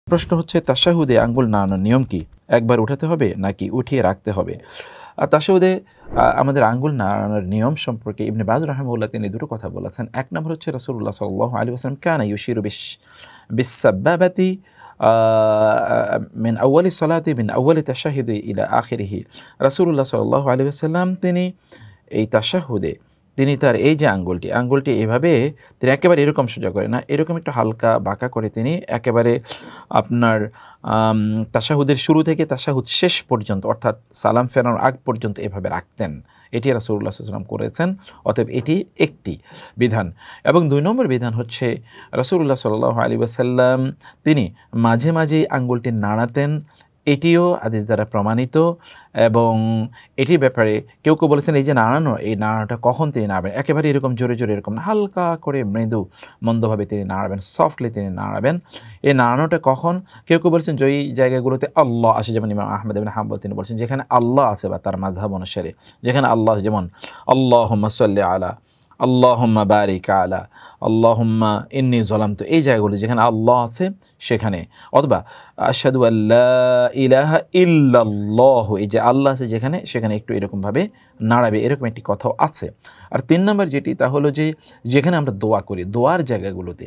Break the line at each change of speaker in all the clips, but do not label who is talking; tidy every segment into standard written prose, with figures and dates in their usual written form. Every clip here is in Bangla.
প্রশ্ন হচ্ছে তাশাহুদে আঙ্গুল নাড়ানোর নিয়ম কি? একবার উঠাতে হবে নাকি উঠিয়ে রাখতে হবে? তাশাহুদে আমাদের আঙ্গুল নাড়ানোর নিয়ম সম্পর্কে ইবনে বাজ রাহিমাহুল্লাহ তিনি দুটো কথা বলেছেন। এক নম্বর হচ্ছে রাসূলুল্লাহ সাল্লাল্লাহু আলাইহি ওয়াসাল্লাম কানা ইউশিরু বিস-সাব্বাবাতি আ মিন আউয়ালি সলাতি মিন আউয়ালি তাশাহুদি ইলা আখিরিহি। রাসূলুল্লাহ সাল্লাল্লাহু আলাইহি ওয়াসাল্লাম তিনি এই তাশাহুদে তিনি তার এই যে আঙ্গুলটি এভাবে তিনি একেবারে এরকম সোজা করে না, এরকম একটু হালকা বাঁকা করে তিনি একেবারে আপনার তাশাহুদের শুরু থেকে তাশাহুদ শেষ পর্যন্ত অর্থাৎ সালাম ফেরানোর আগ পর্যন্ত এভাবে রাখতেন। এটি রাসূলুল্লাহ সাল্লাল্লাহু আলাইহি ওয়াসাল্লাম করেছেন। অতএব এটি একটি বিধান। এবং ২ নম্বর বিধান হচ্ছে রাসূলুল্লাহ সাল্লাল্লাহু আলাইহি ওয়াসাল্লাম তিনি মাঝে, মাঝেই আঙ্গুলটি নাড়াতেন। এটিও হাদিস দ্বারা প্রমাণিত এবং এটির ব্যাপারে কেউ, কেউ বলেছেন এই যে নাড়ানো, এই নাড়ানোটা কখন তিনি নাড়াবেন? একেবারে এরকম জোরে, জোরে এরকম না, হালকা করে মৃদু মন্দভাবে তিনি নাড়াবেন, সফটলি তিনি নাড়াবেন। এই নাড়ানোটা কখন? কেউ, কেউ বলেছেন যেই জায়গাগুলোতে আল্লাহ আসে, যেমন ইমাম আহমদ ইবনে হাম্বল তিনি বলছেন যেখানে আল্লাহ আছে বা তার মাযহাব অনুসারে যেখানে আল্লাহ, যেমন আল্লাহুম্মা সাল্লি আলা, আল্লাহুম্মা বারিক আলা, আল্লাহুম্মা ইন্নী যালামতু, এই জায়গাগুলো যেখানে আল্লাহ আছে সেখানে, অথবা আশহাদু আল্লা ইলাহা ইল্লাল্লাহ, এই যে আল্লাহ আছে যেখানে সেখানে একটু এরকমভাবে নাড়াবে, এরকম একটি কথাও আছে। আর ৩ নম্বর যেটি তা হলো যে যেখানে আমরা দোয়া করি, দোয়ার জায়গাগুলোতে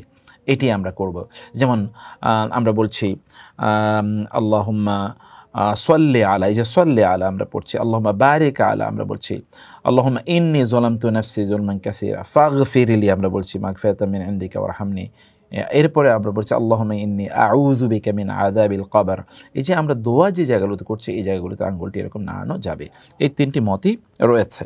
এটি আমরা করব। যেমন আমরা বলছি আল্লাহুম্মা সল্লি আলা, এই যে সল্লি আলা আমরা পড়ছি, আল্লাহুম্মা বারিক আলা আমরা বলছি, আল্লাহুম্মা ইন্নী যালামতু নাফসি যুলমান কাসীরা ফাগফিরলি আমরা বলছি, মাগফিরাতাম মিন ইনদিকা ওয়ারহামনি। এরপরে আমরা বলছি আল্লাহুম্মা ইন্নী আউযু বিকা মিন আযাবিল কবর। এই যে আমরা দোয়া যে জায়গাগুলোতে করছি এই জায়গাগুলোতে আঙ্গুলটি এরকম নাড়ানো যাবে। এই ৩টি মতই রয়েছে।